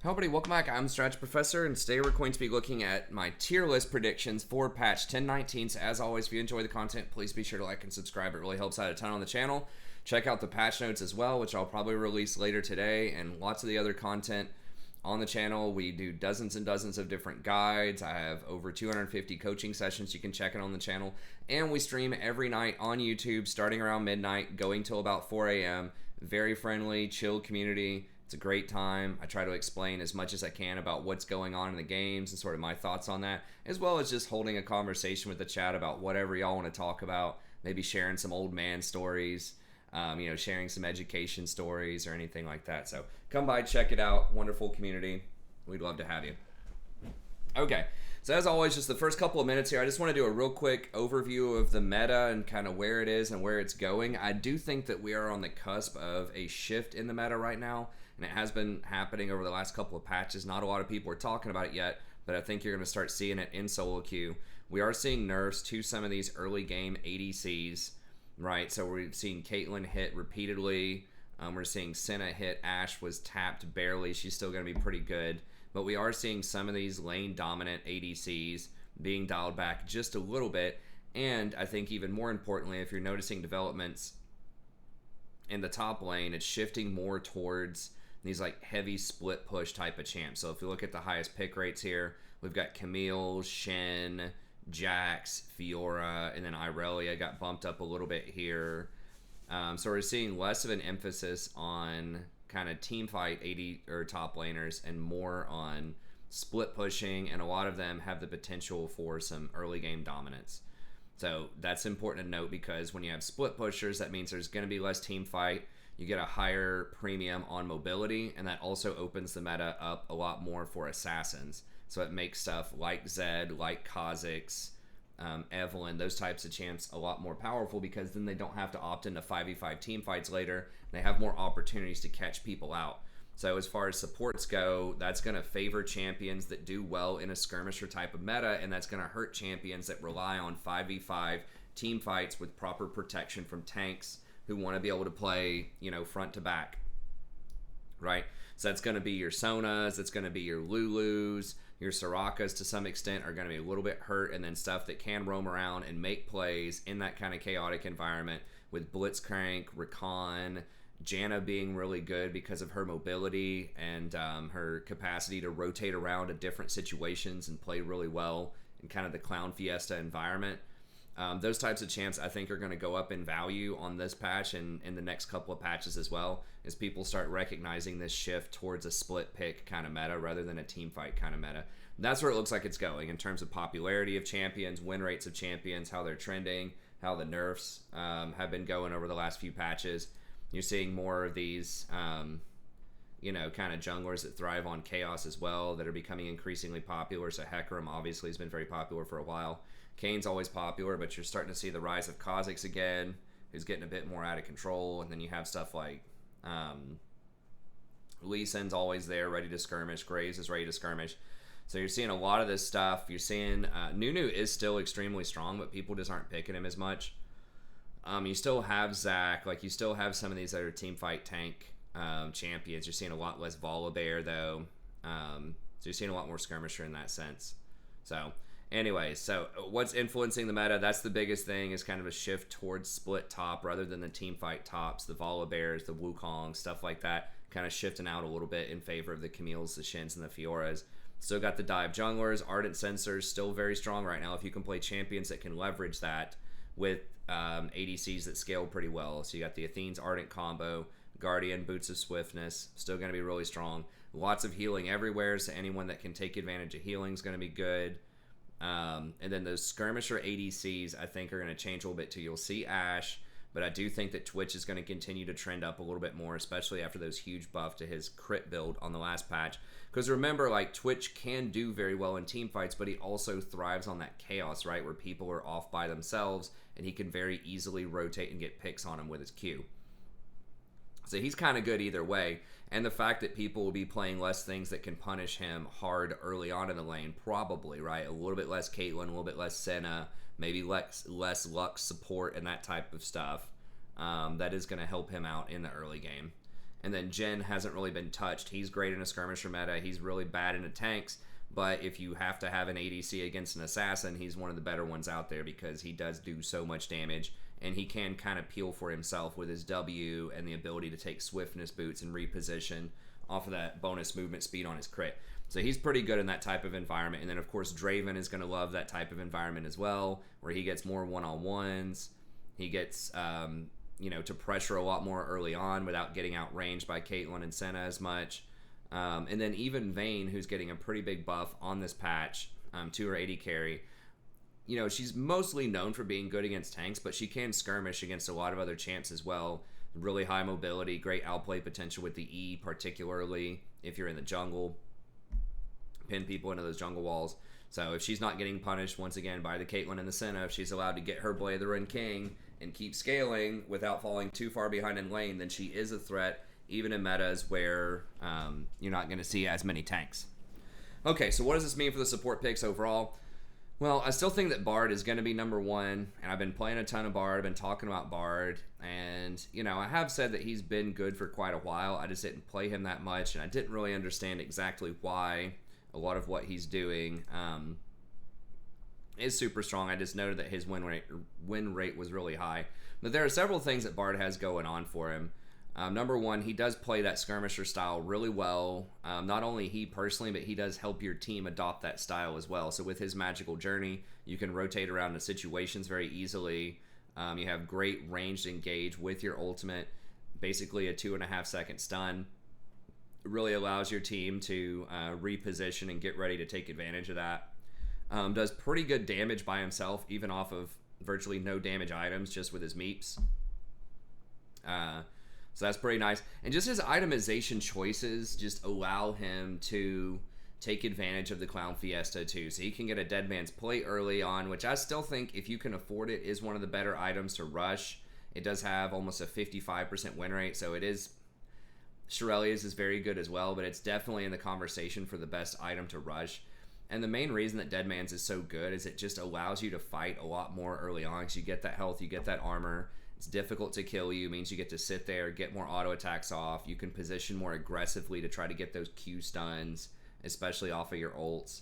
Hello everybody, welcome back. I'm Stretch Professor, and today we're going to be looking at my tier list predictions for patch 1019. So as always, if you enjoy the content, please be sure to like and subscribe. It really helps out a ton on the channel. Check out the patch notes as well, which I'll probably release later today, and lots of the other content on the channel. We do dozens and dozens of different guides. I have over 250 coaching sessions. You can check it on the channel. And we stream every night on YouTube, starting around midnight, going till about 4 a.m. Very friendly, chill community. It's a great time. I try to explain as much as I can about what's going on in the games and sort of my thoughts on that, as well as just holding a conversation with the chat about whatever y'all want to talk about, maybe sharing some old man stories, sharing some education stories or anything like that. So come by, check it out. Wonderful community. We'd love to have you. Okay, so as always, just the first couple of minutes here, I just want to do a real quick overview of the meta and kind of where it is and where it's going. I do think that we are on the cusp of a shift in the meta right now, and it has been happening over the last couple of patches. Not a lot of people are talking about it yet, but I think you're going to start seeing it in solo queue. We are seeing nerfs to some of these early game ADCs, right? So we're seeing Caitlyn hit repeatedly. We're seeing Sona hit. Ashe was tapped barely. She's still going to be pretty good. But we are seeing some of these lane-dominant ADCs being dialed back just a little bit. And I think even more importantly, if you're noticing developments in the top lane, it's shifting more towards these like heavy split push type of champs. So if you look at the highest pick rates here, we've got Camille, Shen, Jax, Fiora, and then Irelia got bumped up a little bit here. So we're seeing less of an emphasis on kind of team fight 80 or top laners and more on split pushing, and a lot of them have the potential for some early game dominance. So that's important to note, because when you have split pushers, that means there's going to be less team fight. You get a higher premium on mobility, and that also opens the meta up a lot more for assassins. So it makes stuff like Zed, like Kha'Zix, Evelynn, those types of champs a lot more powerful, because then they don't have to opt into 5v5 team fights later. They have more opportunities to catch people out. So as far as supports go, that's going to favor champions that do well in a skirmisher type of meta, and that's going to hurt champions that rely on 5v5 team fights with proper protection from tanks who want to be able to play, front to back, right? So that's going to be your Sonas, that's going to be your Lulus, your Sorakas to some extent are going to be a little bit hurt, and then stuff that can roam around and make plays in that kind of chaotic environment with Blitzcrank, Rakan, Janna being really good because of her mobility and her capacity to rotate around to different situations and play really well in kind of the Clown Fiesta environment. Those types of champs I think are going to go up in value on this patch and in the next couple of patches as well, as people start recognizing this shift towards a split pick kind of meta rather than a team fight kind of meta. That's where it looks like it's going in terms of popularity of champions, win rates of champions, how they're trending, how the nerfs have been going over the last few patches. You're seeing more of these kind of junglers that thrive on chaos as well that are becoming increasingly popular. So Hecarim obviously has been very popular for a while. Kane's always popular, but you're starting to see the rise of Kha'Zix again, who's getting a bit more out of control. And then you have stuff like Lee Sin's always there, ready to skirmish. Graves is ready to skirmish. So you're seeing a lot of this stuff. You're seeing Nunu is still extremely strong, but people just aren't picking him as much. You still have Zac, you still have some of these other team fight tank champions. You're seeing a lot less Volibear though. So you're seeing a lot more skirmisher in that sense. So anyways, so what's influencing the meta? That's the biggest thing, is kind of a shift towards split top rather than the team fight tops, the Volibears, the Wukong, stuff like that, kind of shifting out a little bit in favor of the Camille's, the Shins, and the Fioras. Still got the dive junglers, ardent sensors, still very strong right now if you can play champions that can leverage that with ADCs that scale pretty well. So you got the Athene's ardent combo, Guardian, Boots of Swiftness, still going to be really strong. Lots of healing everywhere, so anyone that can take advantage of healing is going to be good. And then those skirmisher ADCs I think are going to change a little bit too. You'll see Ashe, but I do think that Twitch is going to continue to trend up a little bit more, especially after those huge buff to his crit build on the last patch. Because remember, Twitch can do very well in team fights, but he also thrives on that chaos, right? Where people are off by themselves, and he can very easily rotate and get picks on him with his Q. So he's kind of good either way. And the fact that people will be playing less things that can punish him hard early on in the lane, probably, right? A little bit less Caitlyn, a little bit less Senna, maybe less Lux support and that type of stuff. That is going to help him out in the early game. And then Jhin hasn't really been touched. He's great in a skirmisher meta. He's really bad in the tanks. But if you have to have an ADC against an assassin, he's one of the better ones out there because he does do so much damage. And he can kind of peel for himself with his W and the ability to take swiftness boots and reposition off of that bonus movement speed on his crit. So he's pretty good in that type of environment. And then, of course, Draven is going to love that type of environment as well, where he gets more one-on-ones. He gets, to pressure a lot more early on without getting outranged by Caitlyn and Senna as much. And then even Vayne, who's getting a pretty big buff on this patch to her AD carry. She's mostly known for being good against tanks, but she can skirmish against a lot of other champs as well. Really high mobility, great outplay potential with the E, particularly if you're in the jungle. Pin people into those jungle walls. So if she's not getting punished, once again, by the Caitlyn and the Senna, if she's allowed to get her Blade of the Ruined King and keep scaling without falling too far behind in lane, then she is a threat, even in metas where you're not going to see as many tanks. Okay, so what does this mean for the support picks overall? Well, I still think that Bard is going to be number one, and I've been playing a ton of Bard. I've been talking about Bard, and, I have said that he's been good for quite a while. I just didn't play him that much, and I didn't really understand exactly why a lot of what he's doing is super strong. I just noted that his win rate was really high. But there are several things that Bard has going on for him. Number one, he does play that skirmisher style really well. Not only he personally, but he does help your team adopt that style as well. So with his magical journey, you can rotate around the situations very easily. You have great ranged engage with your ultimate, basically a 2.5 second stun. It really allows your team to reposition and get ready to take advantage of that. Does pretty good damage by himself, even off of virtually no damage items, just with his meeps. So that's pretty nice. And just his itemization choices just allow him to take advantage of the Clown Fiesta too. So he can get a Dead Man's Plate early on, which I still think, if you can afford it, is one of the better items to rush. It does have almost a 55% win rate, so it is... Shurelya's is very good as well, but it's definitely in the conversation for the best item to rush. And the main reason that Dead Man's is so good is it just allows you to fight a lot more early on, because you get that health, you get that armor. It's difficult to kill you, means you get to sit there, get more auto attacks off. You can position more aggressively to try to get those Q stuns, especially off of your ults.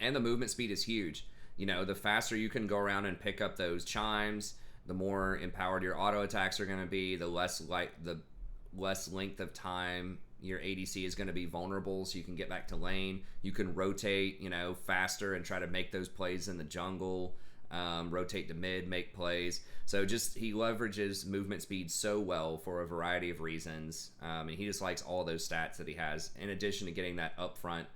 And the movement speed is huge. The faster you can go around and pick up those chimes, the more empowered your auto attacks are going to be, the less length of time your ADC is going to be vulnerable, so you can get back to lane. You can rotate, faster and try to make those plays in the jungle. Rotate to mid, make plays. So just he leverages movement speed so well for a variety of reasons. And he just likes all those stats that he has, in addition to getting that upfront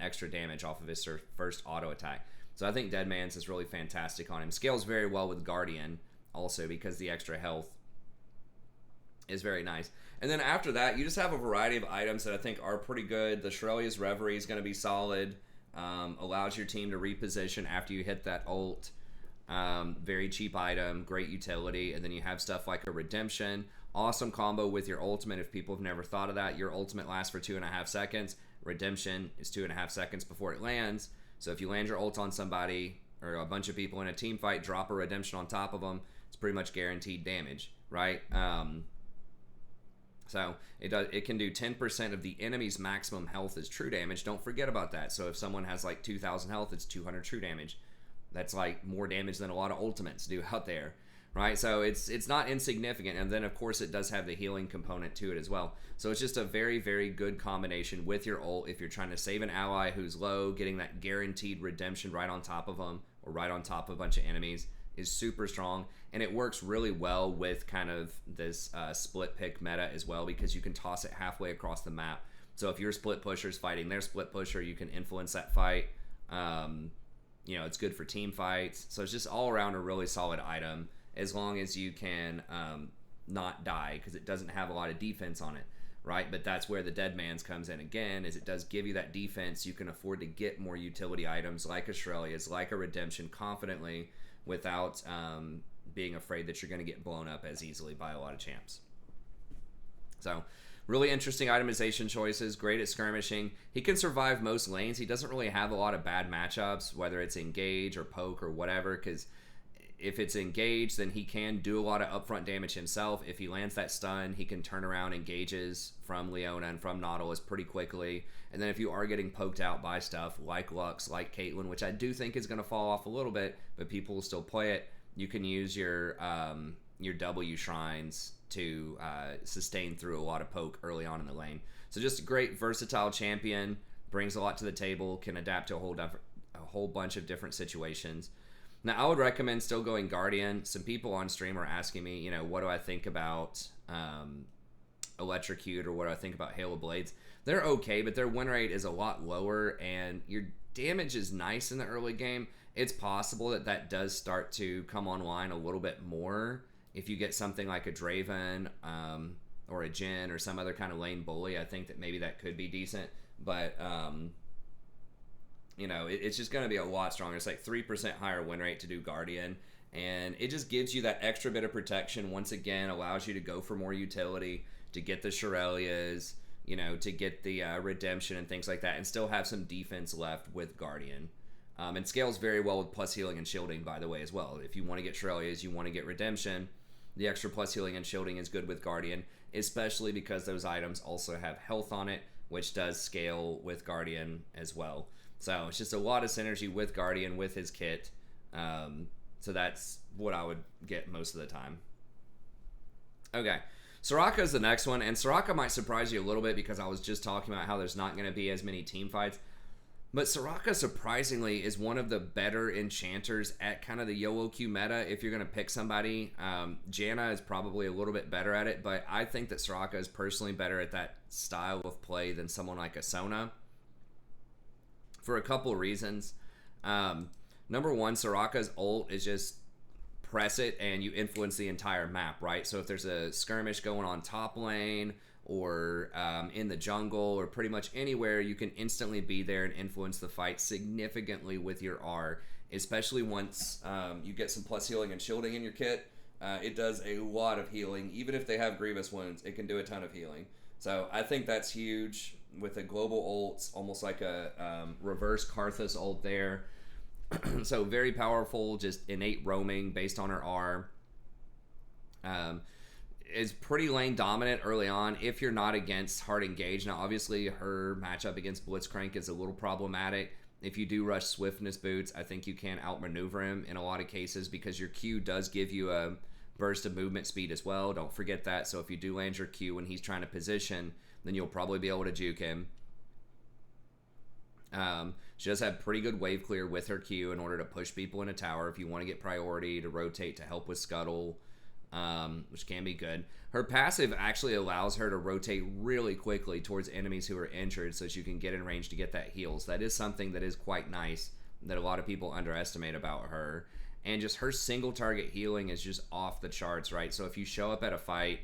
extra damage off of his first auto attack. So I think Dead Man's is really fantastic on him. Scales very well with Guardian also, because the extra health is very nice. And then after that, you just have a variety of items that I think are pretty good. The Shurelya's Reverie is going to be solid. Allows your team to reposition after you hit that ult. Very cheap item, great utility. And then you have stuff like a Redemption. Awesome combo with your ultimate. If people have never thought of that, your ultimate lasts for 2.5 seconds. Redemption is 2.5 seconds before it lands. So if you land your ult on somebody or a bunch of people in a team fight, drop a Redemption on top of them, it's pretty much guaranteed damage, right? So it can do 10% of the enemy's maximum health as true damage. Don't forget about that. So if someone has like 2,000 health, it's 200 true damage. That's like more damage than a lot of ultimates do out there, right? So it's not insignificant. And then of course it does have the healing component to it as well. So it's just a very, very good combination with your ult. If you're trying to save an ally who's low, getting that guaranteed redemption right on top of them, or right on top of a bunch of enemies, is super strong. And it works really well with kind of this split pick meta as well, because you can toss it halfway across the map. So if your split pusher's fighting their split pusher, you can influence that fight. It's good for team fights. So it's just all around a really solid item, as long as you can not die, because it doesn't have a lot of defense on it, right? But that's where the Dead Man's comes in again, is it does give you that defense. You can afford to get more utility items like a Shurelya's, like a Redemption confidently, without being afraid that you're going to get blown up as easily by a lot of champs. So really interesting itemization choices, great at skirmishing. He can survive most lanes. He doesn't really have a lot of bad matchups, whether it's engage or poke or whatever, because if it's engaged, then he can do a lot of upfront damage himself. If he lands that stun, he can turn around engages from Leona and from Nautilus pretty quickly. And then if you are getting poked out by stuff like Lux, like Caitlyn, which I do think is going to fall off a little bit, but people will still play it, you can use your W shrines to sustain through a lot of poke early on in the lane. So just a great versatile champion, brings a lot to the table, can adapt to a whole bunch of different situations. Now, I would recommend still going Guardian. Some people on stream are asking me, what do I think about Electrocute, or what do I think about Hail of Blades? They're okay, but their win rate is a lot lower, and your damage is nice in the early game. It's possible that does start to come online a little bit more if you get something like a Draven or a Jhin or some other kind of lane bully. I think that maybe that could be decent, but it's just going to be a lot stronger. It's like 3% higher win rate to do Guardian, and it just gives you that extra bit of protection. Once again, allows you to go for more utility, to get the Shirelias, to get the redemption and things like that, and still have some defense left with Guardian. And scales very well with plus healing and shielding, by the way, as well. If you want to get Shirelias, you want to get redemption, the extra plus healing and shielding is good with Guardian, especially because those items also have health on it, which does scale with Guardian as well. So it's just a lot of synergy with Guardian, with his kit. So that's what I would get most of the time. Okay, Soraka is the next one, and Soraka might surprise you a little bit because I was just talking about how there's not going to be as many team fights. But Soraka, surprisingly, is one of the better enchanters at kind of the YOLO Q meta if you're going to pick somebody. Janna is probably a little bit better at it, but I think that Soraka is personally better at that style of play than someone like a Sona, for a couple of reasons. Number one, Soraka's ult is just press it and you influence the entire map, right? So if there's a skirmish going on top lane or in the jungle or pretty much anywhere, you can instantly be there and influence the fight significantly with your R, especially once you get some plus healing and shielding in your kit. It does a lot of healing. Even if they have Grievous wounds, it can do a ton of healing. So I think that's huge. With a global ult, almost like a reverse Karthus ult there. So very powerful, just innate roaming based on her R. Is pretty lane dominant early on if you're not against hard engage. Now obviously her matchup against Blitzcrank is a little problematic. If you do rush swiftness boots, I think you can outmaneuver him in a lot of cases because your Q does give you a burst of movement speed as well. Don't forget that. So if you do land your Q when he's trying to position, then you'll probably be able to juke him. She does have pretty good wave clear with her Q in order to push people in a tower if you want to get priority to rotate to help with scuttle, which can be good. Her passive actually allows her to rotate really quickly towards enemies who are injured so she can get in range to get that heals. That is something that is quite nice that a lot of people underestimate about her. And just her single target healing is just off the charts, right? So if you show up at a fight,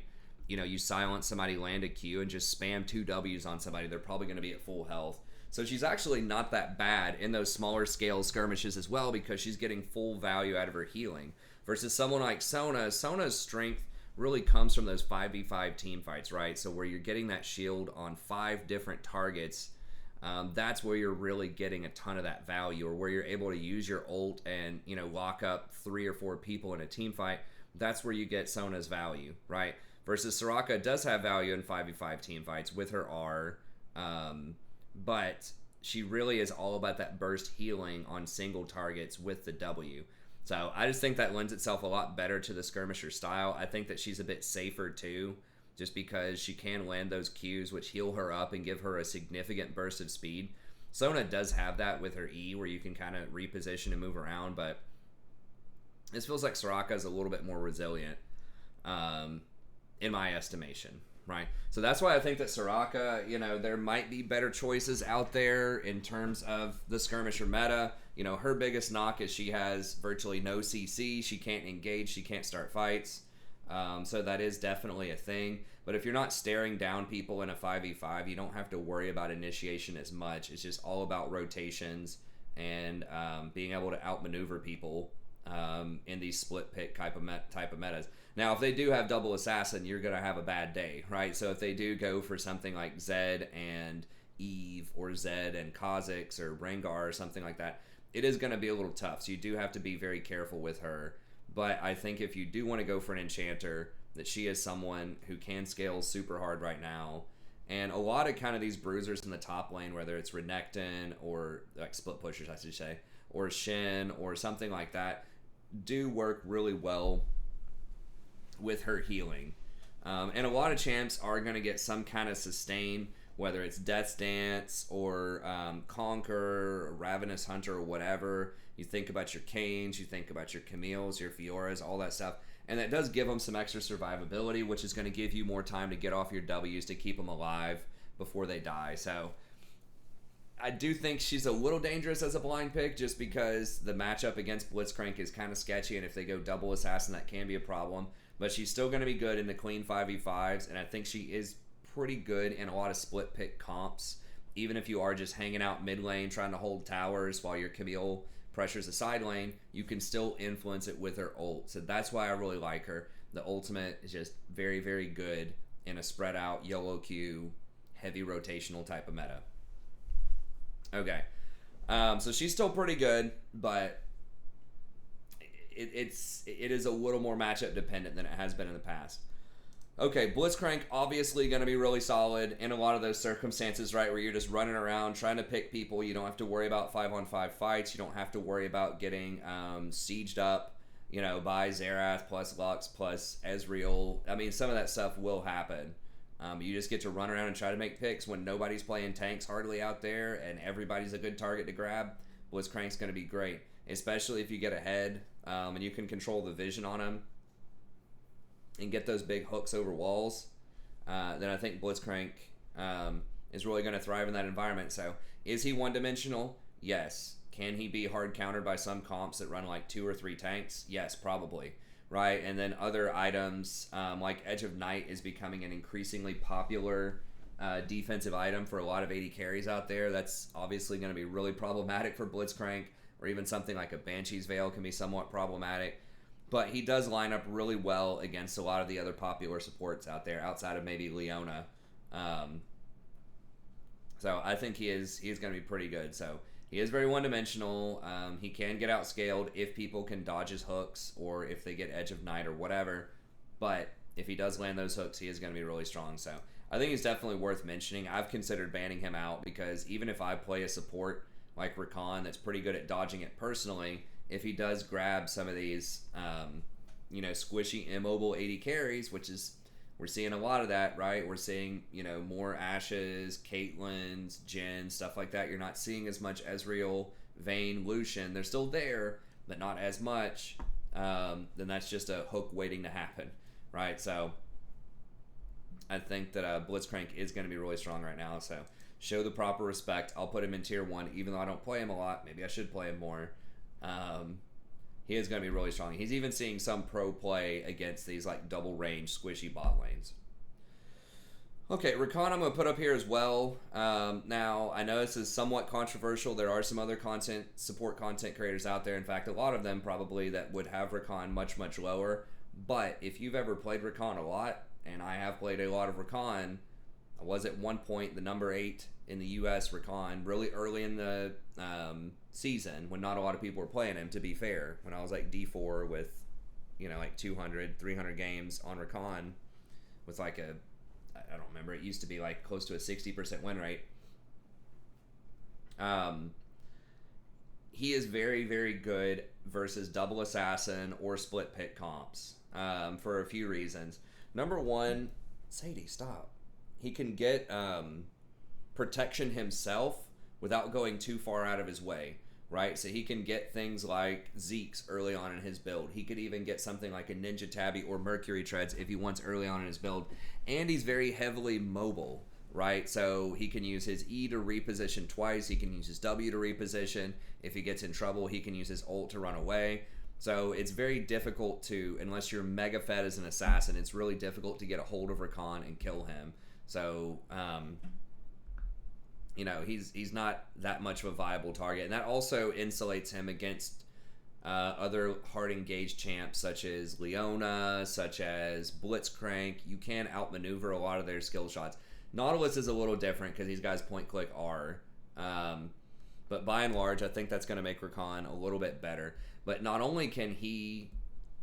you silence somebody, land a Q, and just spam 2 Ws on somebody, they're probably going to be at full health. So she's actually not that bad in those smaller scale skirmishes as well because she's getting full value out of her healing. Versus someone like Sona, Sona's strength really comes from those 5v5 team fights, right? So where you're getting that shield on 5 different targets, that's where you're really getting a ton of that value, or where you're able to use your ult and, lock up 3 or 4 people in a team fight. That's where you get Sona's value, right? Versus Soraka does have value in 5v5 team fights with her R, but she really is all about that burst healing on single targets with the W. So I just think that lends itself a lot better to the skirmisher style. I think that she's a bit safer too, just because she can land those Qs which heal her up and give her a significant burst of speed. Sona does have that with her E where you can kind of reposition and move around, but this feels like Soraka is a little bit more resilient. In my estimation, right? So that's why I think that Soraka, there might be better choices out there in terms of the skirmisher meta. Her biggest knock is she has virtually no CC. She can't engage. She can't start fights. So that is definitely a thing. But if you're not staring down people in a 5v5, you don't have to worry about initiation as much. It's just all about rotations and being able to outmaneuver people in these split pick type of metas. Now, if they do have double assassin, you're going to have a bad day, right? So if they do go for something like Zed and Eve, or Zed and Kha'Zix, or Rengar, or something like that, it is going to be a little tough. So you do have to be very careful with her. But I think if you do want to go for an enchanter, that she is someone who can scale super hard right now. And a lot of kind of these bruisers in the top lane, whether it's Renekton or like split pushers, I should say, or Shin or something like that, do work really well with her healing. And a lot of champs are going to get some kind of sustain, whether it's Death's Dance or Conquer or Ravenous Hunter or whatever. You think about your Canes, you think about your Camille's, your Fioras, all that stuff. And that does give them some extra survivability, which is going to give you more time to get off your W's to keep them alive before they die. So I do think she's a little dangerous as a blind pick just because the matchup against Blitzcrank is kind of sketchy, and if they go double assassin, that can be a problem. But she's still going to be good in the Queen 5v5s, and I think she is pretty good in a lot of split pick comps. Even if you are just hanging out mid lane trying to hold towers while your Camille pressures the side lane, you can still influence it with her ult. So that's why I really like her. The ultimate is just very, very good in a spread out, YOLO queue, heavy rotational type of meta. Okay. So she's still pretty good, but it is a little more matchup dependent than it has been in the past. Okay, Blitzcrank obviously going to be really solid in a lot of those circumstances, right, where you're just running around trying to pick people. You don't have to worry about 5-on-5 fights. You don't have to worry about getting sieged up, by Xerath plus Lux plus Ezreal. I mean, some of that stuff will happen. You just get to run around and try to make picks when nobody's playing tanks hardly out there and everybody's a good target to grab. Blitzcrank's going to be great, especially if you get ahead and you can control the vision on him and get those big hooks over walls. Then I think Blitzcrank is really going to thrive in that environment. So is he one-dimensional? Yes. Can he be hard countered by some comps that run like 2 or 3 tanks? Yes, probably. Right, and then other items like Edge of Night is becoming an increasingly popular defensive item for a lot of AD carries out there. That's obviously going to be really problematic for Blitzcrank, or even something like a Banshee's Veil can be somewhat problematic. But he does line up really well against a lot of the other popular supports out there, outside of maybe Leona. So I think he's going to be pretty good. So he is very one-dimensional. He can get outscaled if people can dodge his hooks or if they get Edge of Night or whatever. But if he does land those hooks, he is going to be really strong. So I think he's definitely worth mentioning. I've considered banning him out because even if I play a support like Rakan that's pretty good at dodging it personally, if he does grab some of these, squishy, immobile AD carries, which is, we're seeing a lot of that, right? We're seeing, more Ashes, Caitlyn's, Jhin, stuff like that. You're not seeing as much Ezreal, Vayne, Lucian. They're still there, but not as much. Then that's just a hook waiting to happen, right? So I think that Blitzcrank is going to be really strong right now. So show the proper respect. I'll put him in tier 1, even though I don't play him a lot. Maybe I should play him more. He is going to be really strong. He's even seeing some pro play against these like double range squishy bot lanes. Okay, Rakan I'm going to put up here as well. Now, I know this is somewhat controversial. There are some other support content creators out there. In fact, a lot of them probably that would have Rakan much, much lower. But if you've ever played Rakan a lot, and I have played a lot of Rakan, I was at one point the number 8 in the US Rakan, really early in the season when not a lot of people were playing him, to be fair. When I was like D4 with, like 200, 300 games on Rakan with like I don't remember, it used to be like close to a 60% win rate. He is very, very good versus double assassin or split pick comps for a few reasons. Number one, Sadie, stop. He can get protection himself without going too far out of his way, right? So he can get things like Zeke's early on in his build. He could even get something like a Ninja Tabby or Mercury Treads if he wants early on in his build. And he's very heavily mobile, right? So he can use his E to reposition twice. He can use his W to reposition. If he gets in trouble, he can use his ult to run away. So it's very difficult to, unless you're mega fed as an assassin, it's really difficult to get a hold of Rakan and kill him. So, he's not that much of a viable target. And that also insulates him against other hard engaged champs such as Leona, such as Blitzcrank. You can outmaneuver a lot of their skill shots. Nautilus is a little different because these guys point click R. But by and large, I think that's going to make Rakan a little bit better. But not only can he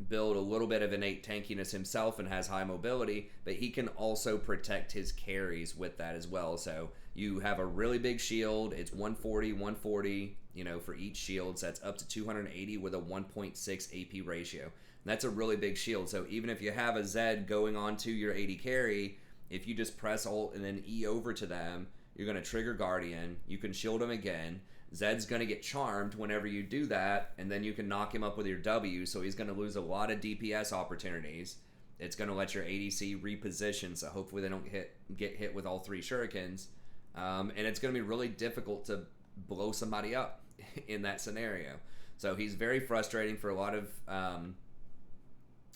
build a little bit of innate tankiness himself and has high mobility, but he can also protect his carries with that as well. So you have a really big shield. It's 140, 140, for each shield. So that's up to 280 with a 1.6 AP ratio. And that's a really big shield. So even if you have a Zed going on to your 80 carry, if you just press ult and then E over to them, you're going to trigger Guardian. You can shield him again. Zed's going to get charmed whenever you do that, and then you can knock him up with your W, so he's going to lose a lot of DPS opportunities. It's going to let your ADC reposition, so hopefully they don't get hit with all 3 shurikens. And it's going to be really difficult to blow somebody up in that scenario. So he's very frustrating for a lot of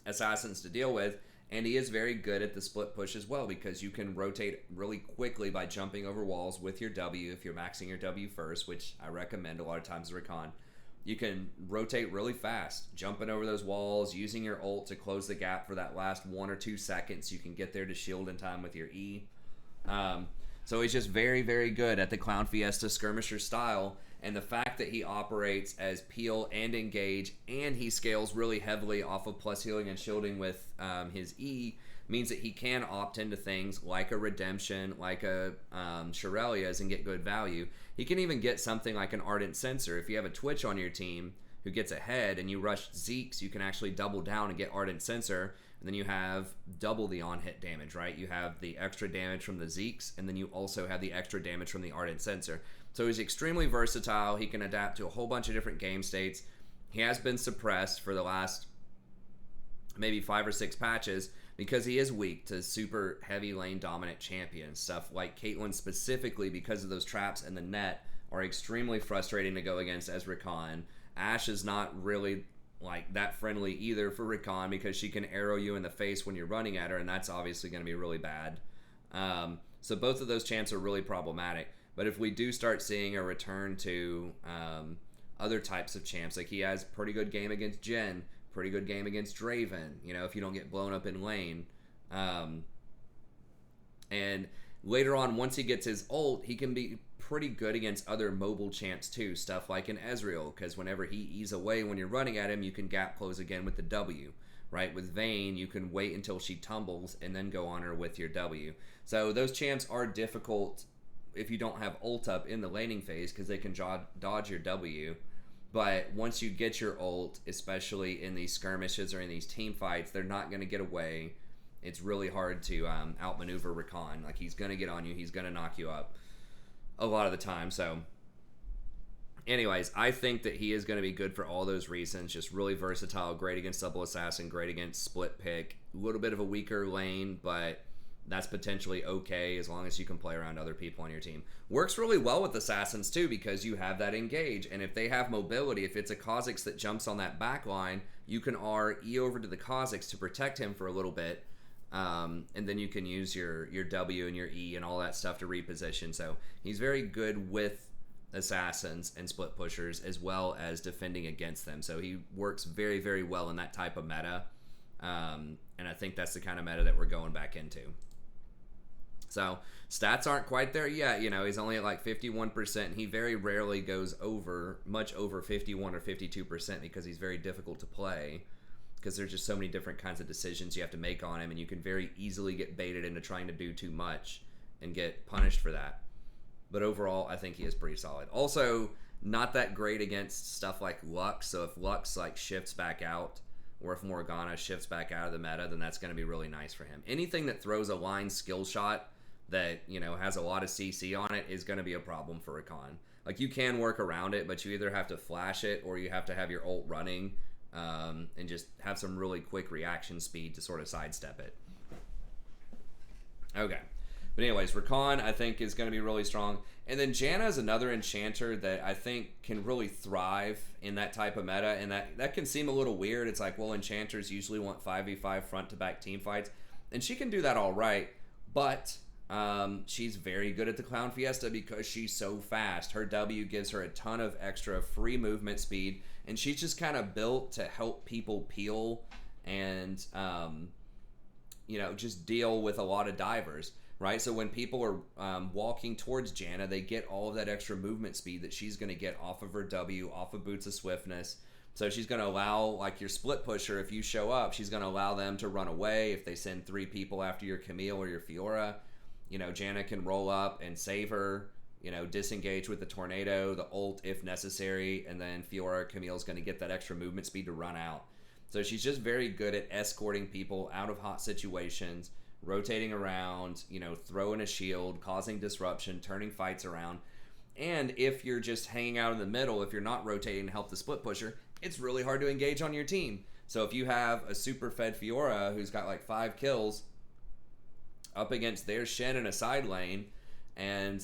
assassins to deal with, and he is very good at the split push as well, because you can rotate really quickly by jumping over walls with your W if you're maxing your W first, which I recommend a lot of times with Rakan. You can rotate really fast, jumping over those walls, using your ult to close the gap for that last 1 or 2 seconds. You can get there to shield in time with your E. So he's just very, very good at the Clown Fiesta skirmisher style, and the fact that he operates as peel and engage, and he scales really heavily off of plus healing and shielding with his E, means that he can opt into things like a Redemption, like a Shurelia's, and get good value. He can even get something like an Ardent Sensor. If you have a Twitch on your team who gets ahead and you rush Zeke's, you can actually double down and get Ardent Sensor, and then you have double the on-hit damage, right? You have the extra damage from the Zeke's, and then you also have the extra damage from the Ardent Sensor. So he's extremely versatile. He can adapt to a whole bunch of different game states. He has been suppressed for the last maybe 5 or 6 patches because he is weak to super heavy lane dominant champions. Stuff like Caitlyn specifically, because of those traps and the net, are extremely frustrating to go against as Rakan. Ashe is not really like that friendly either for Rakan, because she can arrow you in the face when you're running at her, and that's obviously going to be really bad. So both of those champs are really problematic. But if we do start seeing a return to other types of champs, like he has pretty good game against Jen, pretty good game against Draven, if you don't get blown up in lane. And later on, once he gets his ult, he can be pretty good against other mobile champs too. Stuff like an Ezreal, because whenever he ease away when you're running at him, you can gap close again with the W. Right? With Vayne, you can wait until she tumbles and then go on her with your W. So those champs are difficult if you don't have ult up in the laning phase, because they can dodge your W. But once you get your ult, especially in these skirmishes or in these team fights, they're not going to get away. It's really hard to outmaneuver Rakan. Like, he's going to get on you. He's going to knock you up a lot of the time. So anyways, I think that he is going to be good for all those reasons. Just really versatile, great against double assassin, great against split pick. A little bit of a weaker lane, but that's potentially okay as long as you can play around other people on your team. Works really well with assassins too, because you have that engage, and if they have mobility, if it's a Kha'Zix that jumps on that back line, you can E over to the Kha'Zix to protect him for a little bit, and then you can use your W and your E and all that stuff to reposition. So he's very good with assassins and split pushers, as well as defending against them. So he works very, very well in that type of meta, and I think that's the kind of meta that we're going back into. So stats aren't quite there yet. He's only at like 51%. He very rarely goes much over 51 or 52%, because he's very difficult to play, because there's just so many different kinds of decisions you have to make on him, and you can very easily get baited into trying to do too much and get punished for that. But overall, I think he is pretty solid. Also, not that great against stuff like Lux. So if Lux like shifts back out, or if Morgana shifts back out of the meta, then that's going to be really nice for him. Anything that throws a line skill shot that, has a lot of CC on it is going to be a problem for Rakan. Like, you can work around it, but you either have to flash it or you have to have your ult running, and just have some really quick reaction speed to sort of sidestep it. Okay. But anyways, Rakan, I think, is going to be really strong. And then Janna is another enchanter that I think can really thrive in that type of meta. And that can seem a little weird. It's like, well, enchanters usually want 5v5 front-to-back team fights. And she can do that all right. But she's very good at the Clown Fiesta because she's so fast. Her W gives her a ton of extra free movement speed. And she's just kind of built to help people peel and, just deal with a lot of divers. Right, so when people are walking towards Janna, they get all of that extra movement speed that she's going to get off of her W, off of Boots of Swiftness. So she's going to allow, like your split pusher, if you show up, she's going to allow them to run away. If they send 3 people after your Camille or your Fiora, you know, Janna can roll up and save her, you know, disengage with the tornado, the ult if necessary, and then Fiora, Camille's going to get that extra movement speed to run out. So she's just very good at escorting people out of hot situations, rotating around, you know, throwing a shield, causing disruption, turning fights around. And if you're just hanging out in the middle, if you're not rotating to help the split pusher, it's really hard to engage on your team. So if you have a super fed Fiora who's got like 5 kills up against their Shen in a side lane, and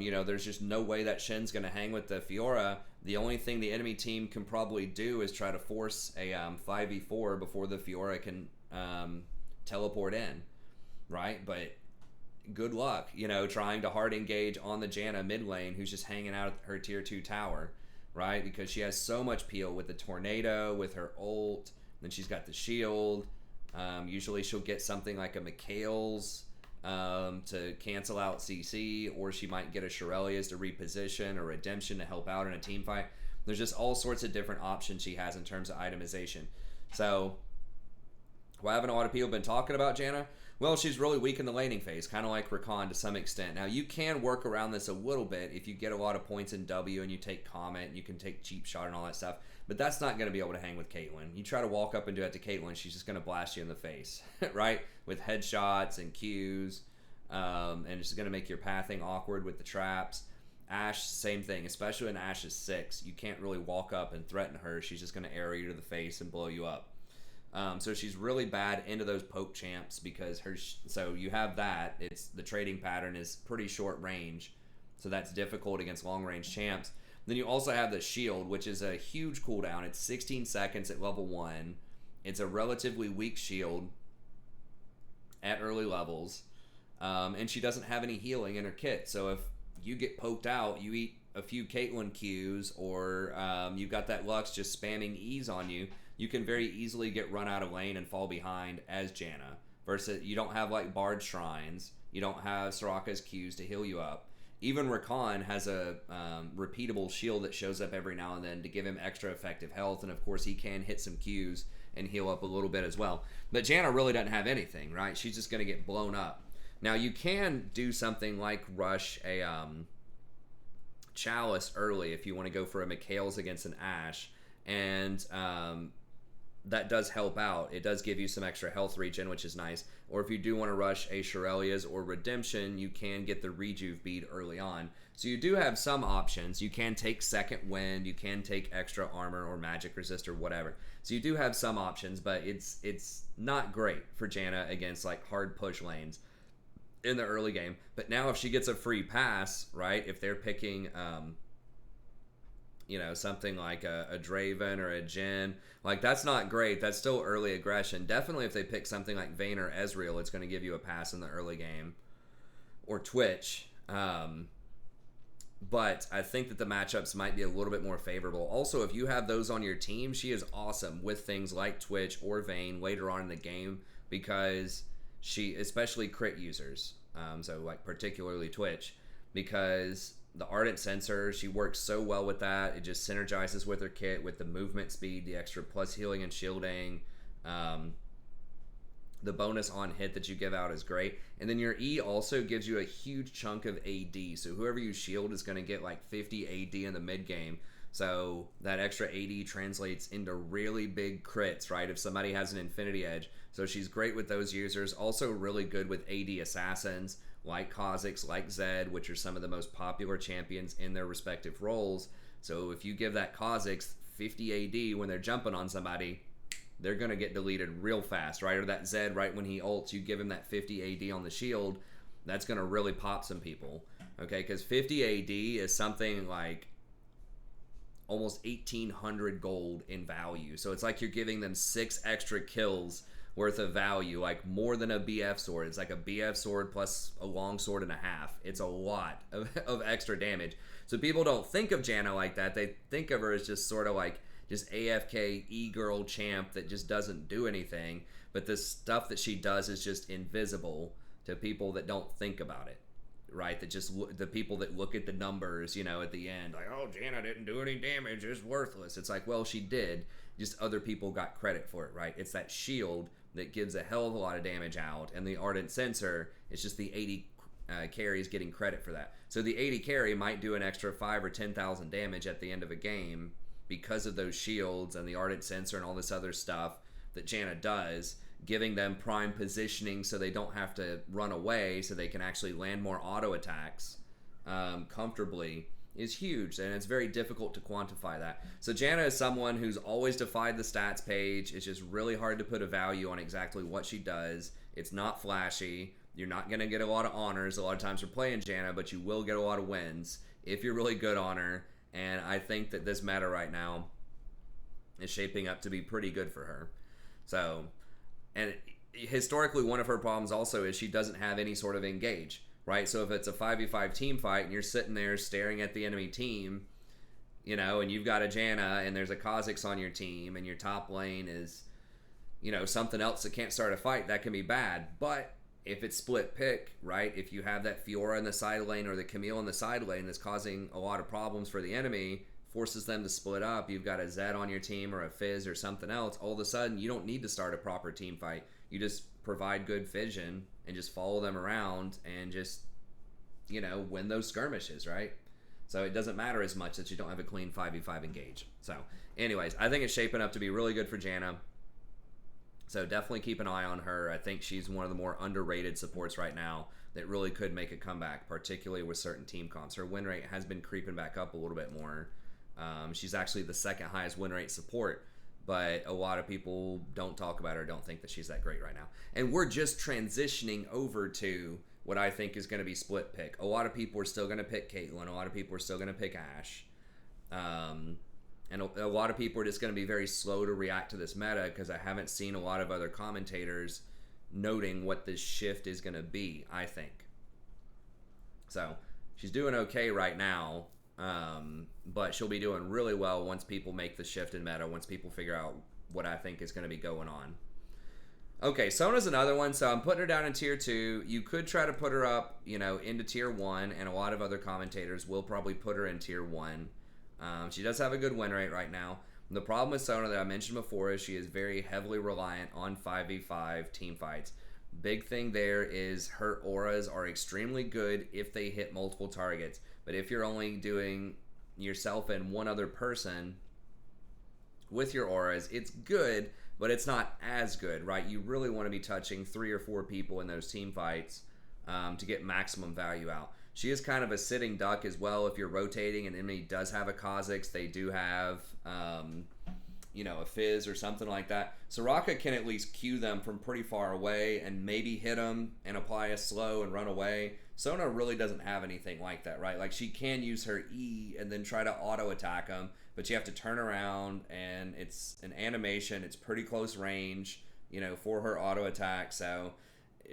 you know, there's just no way that Shen's going to hang with the Fiora, the only thing the enemy team can probably do is try to force a 5v4 before the Fiora can teleport in, right? But good luck, you know, trying to hard engage on the Janna mid lane who's just hanging out at her tier 2 tower, right? Because she has so much peel with the tornado, with her ult, then she's got the shield. Usually she'll get something like a Mikhail's to cancel out CC, or she might get a Shirelia's to reposition, or Redemption to help out in a team fight. There's just all sorts of different options she has in terms of itemization. So why haven't a lot of people been talking about Janna? Well, she's really weak in the laning phase, kind of like Rakan to some extent. Now, you can work around this a little bit if you get a lot of points in W and you take Comet and you can take Cheap Shot and all that stuff, but that's not going to be able to hang with Caitlyn. You try to walk up and do that to Caitlyn, she's just going to blast you in the face, right? With headshots and Qs, and it's going to make your pathing awkward with the traps. Ashe, same thing, especially when Ashe is 6. You can't really walk up and threaten her. She's just going to arrow you to the face and blow you up. So she's really bad into those poke champs because so you have that. It's the trading pattern is pretty short range, so that's difficult against long range champs. Then you also have the shield, which is a huge cooldown. It's 16 seconds at level 1. It's a relatively weak shield at early levels, and she doesn't have any healing in her kit. So if you get poked out, you eat a few Caitlyn Qs, or you've got that Lux just spamming E's on you, you can very easily get run out of lane and fall behind as Janna. Versus, you don't have like Bard Shrines, you don't have Soraka's Qs to heal you up. Even Rakan has a repeatable shield that shows up every now and then to give him extra effective health, and of course he can hit some Qs and heal up a little bit as well. But Janna really doesn't have anything, right? She's just going to get blown up. Now you can do something like rush a Chalice early if you want to go for a Mikhail's against an Ashe, and that does help out. It does give you some extra health regen, which is nice. Or if you do want to rush a Shirelia's or Redemption, you can get the rejuve bead early on. So you do have some options. You can take Second Wind, you can take extra armor or magic resist or whatever. So you do have some options, but it's not great for Janna against like hard push lanes in the early game. But now if she gets a free pass, right, if they're picking you know, something like a Draven or a Jhin, like that's not great. That's still early aggression. Definitely if they pick something like Vayne or Ezreal, it's going to give you a pass in the early game. Or Twitch. But I think that the matchups might be a little bit more favorable. Also, if you have those on your team, she is awesome with things like Twitch or Vayne later on in the game, because she, especially crit users, so like particularly Twitch, because the Ardent Sensor, she works so well with that. It just synergizes with her kit, with the movement speed, the extra plus healing and shielding. The bonus on hit that you give out is great. And then your E also gives you a huge chunk of AD. So whoever you shield is going to get like 50 AD in the mid game. So that extra AD translates into really big crits, right? If somebody has an Infinity Edge. So she's great with those users. Also really good with AD assassins like Kha'Zix, like Zed, which are some of the most popular champions in their respective roles. So if you give that Kha'Zix 50 AD when they're jumping on somebody, they're going to get deleted real fast, right? Or that Zed, right when he ults, you give him that 50 AD on the shield, that's going to really pop some people, okay? Because 50 AD is something like almost 1,800 gold in value. So it's like you're giving them 6 extra kills worth of value, like more than a BF sword. It's like a BF sword plus a long sword and a half. It's a lot of extra damage. So people don't think of Janna like that. They think of her as just sort of like just AFK e-girl champ that just doesn't do anything. But the stuff that she does is just invisible to people that don't think about it. right? That just the people that look at the numbers, you know, at the end, like, oh, Janna didn't do any damage, it's worthless. It's like, well, she did, just other people got credit for it, right? It's that shield that gives a hell of a lot of damage out, and the Ardent Censer is just the 80 carries getting credit for that. So the 80 carry might do an extra 5 or 10,000 damage at the end of a game because of those shields and the Ardent Censer and all this other stuff that Janna does, giving them prime positioning so they don't have to run away, so they can actually land more auto attacks comfortably, is huge, and it's very difficult to quantify that. So Janna is someone who's always defied the stats page. It's just really hard to put a value on exactly what she does. It's not flashy. You're not going to get a lot of honors a lot of times for playing Janna, but you will get a lot of wins if you're really good on her, and I think that this meta right now is shaping up to be pretty good for her. So, and historically, one of her problems also is she doesn't have any sort of engage, right? So if it's a 5v5 team fight and you're sitting there staring at the enemy team, you know, and you've got a Janna and there's a Kha'Zix on your team and your top lane is, you know, something else that can't start a fight, that can be bad. But if it's split pick, right, if you have that Fiora in the side lane or the Camille in the side lane that's causing a lot of problems for the enemy, forces them to split up, you've got a Zed on your team or a Fizz or something else, all of a sudden you don't need to start a proper team fight. You just provide good vision and just follow them around and just, you know, win those skirmishes, right? So it doesn't matter as much that you don't have a clean 5v5 engage. So anyways, I think it's shaping up to be really good for Janna. So definitely keep an eye on her. I think she's one of the more underrated supports right now that really could make a comeback, particularly with certain team comps. Her win rate has been creeping back up a little bit more. She's actually the second highest win rate support, but a lot of people don't talk about her, don't think that she's that great right now. And we're just transitioning over to what I think is going to be split pick. A lot of people are still going to pick Caitlyn. A lot of people are still going to pick Ashe. And a lot of people are just going to be very slow to react to this meta because I haven't seen a lot of other commentators noting what this shift is going to be, I think. So she's doing okay right now. But she'll be doing really well once people make the shift in meta, once people figure out what I think is going to be going on. Okay, Sona's another one, so I'm putting her down in tier 2. You could try to put her up, you know, into tier 1, and a lot of other commentators will probably put her in tier 1. She does have a good win rate right now. The problem with Sona that I mentioned before is she is very heavily reliant on 5v5 team fights. Big thing there is her auras are extremely good if they hit multiple targets. But if you're only doing yourself and one other person with your auras, it's good, but it's not as good, right? You really want to be touching 3 or 4 people in those team fights to get maximum value out. She is kind of a sitting duck as well. If you're rotating and enemy does have a Kha'Zix, they do have, you know, a Fizz or something like that. Soraka can at least cue them from pretty far away and maybe hit them and apply a slow and run away. Sona really doesn't have anything like that, right? Like, she can use her E and then try to auto attack them, but you have to turn around and it's an animation. It's pretty close range, you know, for her auto attack. So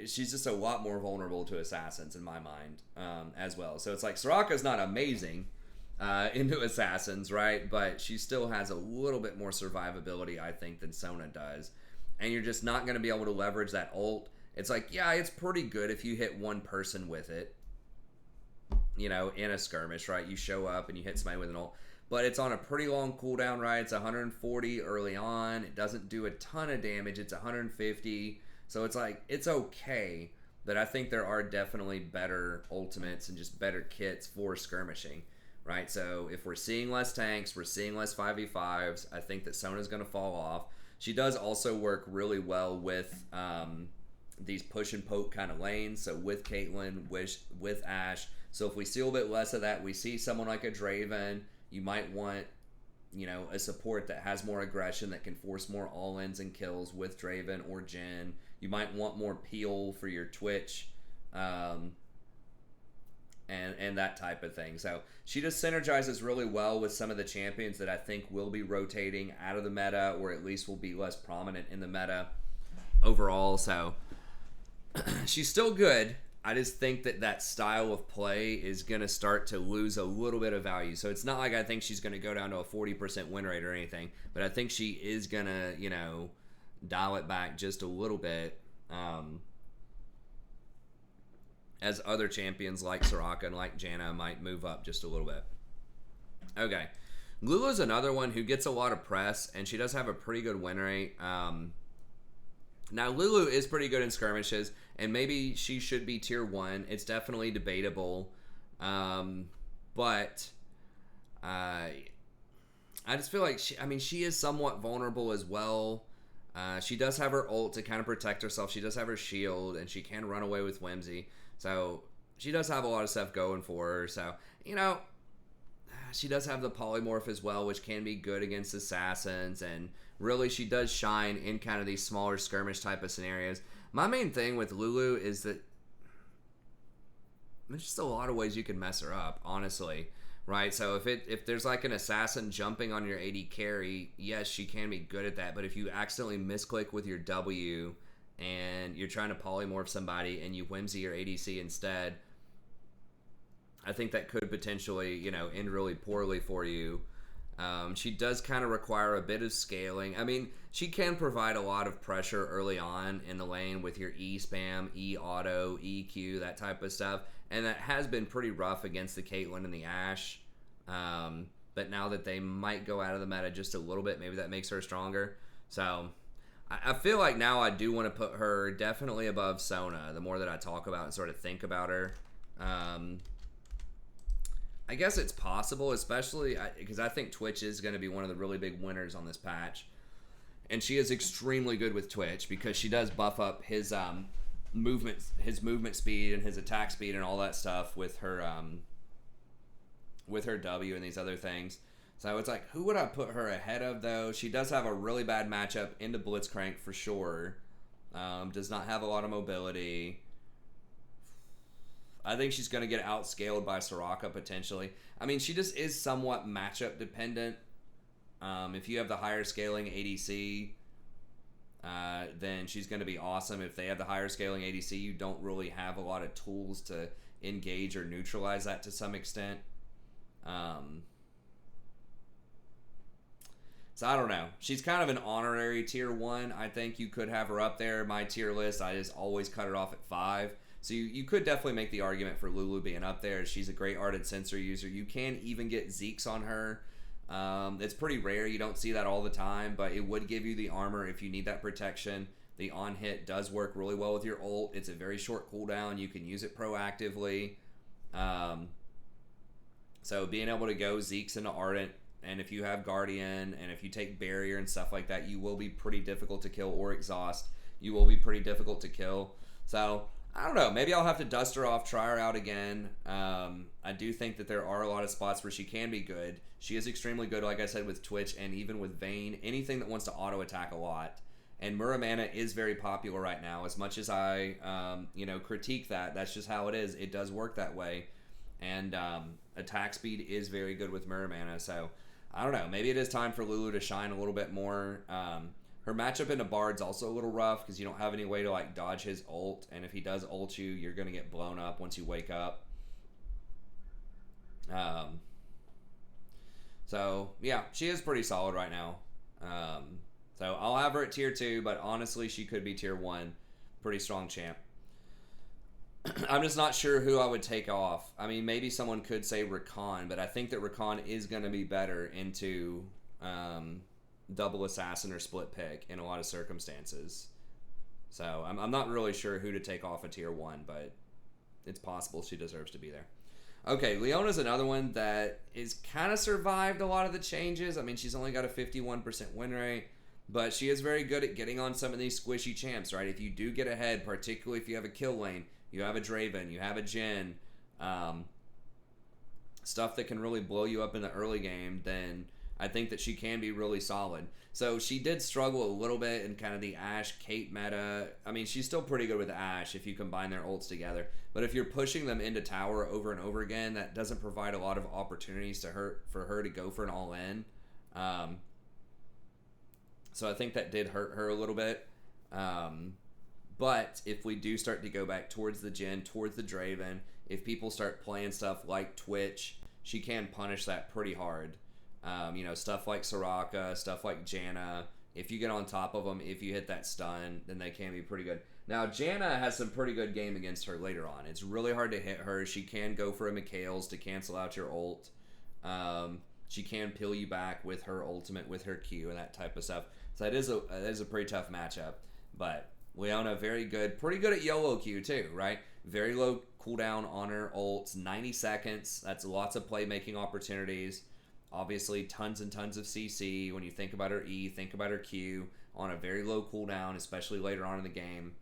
she's just a lot more vulnerable to assassins in my mind as well. So it's like Soraka's not amazing into assassins, right? But she still has a little bit more survivability, I think, than Sona does. And you're just not going to be able to leverage that ult. It's like, yeah, it's pretty good if you hit one person with it, you know, in a skirmish, right? You show up and you hit somebody with an ult. But it's on a pretty long cooldown, right? It's 140 early on. It doesn't do a ton of damage. It's 150. So it's like, it's okay. But I think there are definitely better ultimates and just better kits for skirmishing, right? So if we're seeing less tanks, we're seeing less 5v5s, I think that Sona's going to fall off. She does also work really well with these push and poke kind of lanes. So with Caitlyn, with Ashe. So if we see a little bit less of that, we see someone like a Draven, you might want, you know, a support that has more aggression, that can force more all-ins and kills with Draven or Jhin. You might want more peel for your Twitch, and that type of thing. So she just synergizes really well with some of the champions that I think will be rotating out of the meta, or at least will be less prominent in the meta overall. So she's still good. I just think that that style of play is going to start to lose a little bit of value. So it's not like I think she's going to go down to a 40% win rate or anything, but I think she is going to, you know, dial it back just a little bit as other champions like Soraka and like Janna might move up just a little bit. Okay. Lulu's another one who gets a lot of press, and she does have a pretty good win rate. Now, Lulu is pretty good in skirmishes, and maybe she should be tier 1. It's definitely debatable. But I just feel like she is somewhat vulnerable as well. She does have her ult to kind of protect herself. She does have her shield, and she can run away with Whimsy. So she does have a lot of stuff going for her. So, she does have the polymorph as well, which can be good against assassins. And really, she does shine in kind of these smaller skirmish type of scenarios. My main thing with Lulu is that there's just a lot of ways you can mess her up, honestly. Right, so if there's like an assassin jumping on your AD carry, yes, she can be good at that. But if you accidentally misclick with your W and you're trying to polymorph somebody and you Whimsy your ADC instead, I think that could potentially, end really poorly for you. She does kind of require a bit of scaling. I mean, she can provide a lot of pressure early on in the lane with your E spam, E auto, EQ, that type of stuff. And that has been pretty rough against the Caitlyn and the Ashe. But now that they might go out of the meta just a little bit, maybe that makes her stronger. So I feel like now I do want to put her definitely above Sona the more that I talk about and sort of think about her. I guess it's possible, especially because I think Twitch is going to be one of the really big winners on this patch. And she is extremely good with Twitch because she does buff up his movement speed and his attack speed and all that stuff with her W and these other things. So it's like, who would I put her ahead of, though? She does have a really bad matchup into Blitzcrank for sure. Does not have a lot of mobility. I think she's going to get outscaled by Soraka potentially. I mean, she just is somewhat matchup dependent. If you have the higher scaling ADC, then she's going to be awesome. If they have the higher scaling ADC, you don't really have a lot of tools to engage or neutralize that to some extent. So I don't know. She's kind of an honorary tier 1. I think you could have her up there. My tier list, I just always cut her off at 5. So you could definitely make the argument for Lulu being up there. She's a great Ardent Sensor user. You can even get Zeeks on her. It's pretty rare. You don't see that all the time, but it would give you the armor if you need that protection. The on-hit does work really well with your ult. It's a very short cooldown. You can use it proactively. So being able to go Zeeks into Ardent, and if you have Guardian, and if you take Barrier and stuff like that, you will be pretty difficult to kill, or Exhaust. You will be pretty difficult to kill. So I don't know. Maybe I'll have to dust her off, try her out again. I do think that there are a lot of spots where she can be good. She is extremely good, like I said, with Twitch and even with Vayne. Anything that wants to auto-attack a lot. And Muramana is very popular right now. As much as I, critique that, that's just how it is. It does work that way. And attack speed is very good with Muramana. So, I don't know. Maybe it is time for Lulu to shine a little bit more. Her matchup into Bard's also a little rough because you don't have any way to dodge his ult, and if he does ult you, you're going to get blown up once you wake up. So yeah, she is pretty solid right now. So I'll have her at tier 2, but honestly, she could be tier 1. Pretty strong champ. I'm just not sure who I would take off. I mean, maybe someone could say Rakan, but I think that Rakan is going to be better into double assassin or split pick in a lot of circumstances. So I'm not really sure who to take off a tier 1, but it's possible she deserves to be there. Okay, Leona's another one that is kind of survived a lot of the changes. I mean, she's only got a 51% win rate, but she is very good at getting on some of these squishy champs, right? If you do get ahead, particularly if you have a kill lane, you have a Draven, you have a Jhin, stuff that can really blow you up in the early game, then I think that she can be really solid. So she did struggle a little bit in kind of the Ashe Kate meta. I mean, she's still pretty good with Ashe if you combine their ults together. But if you're pushing them into tower over and over again, that doesn't provide a lot of opportunities for her to go for an all-in. So I think that did hurt her a little bit. But if we do start to go back towards the Jhin, towards the Draven, if people start playing stuff like Twitch, she can punish that pretty hard. Stuff like Soraka, stuff like Janna. If you get on top of them, if you hit that stun, then they can be pretty good. Now, Janna has some pretty good game against her later on. It's really hard to hit her. She can go for a Mikhail's to cancel out your ult. She can peel you back with her ultimate, with her Q, and that type of stuff. So it is a pretty tough matchup. But Leona, very good. Pretty good at YOLO Q, too, right? Very low cooldown on her ults. 90 seconds. That's lots of playmaking opportunities. Obviously, tons and tons of CC. When you think about her E, think about her Q on a very low cooldown, especially later on in the game.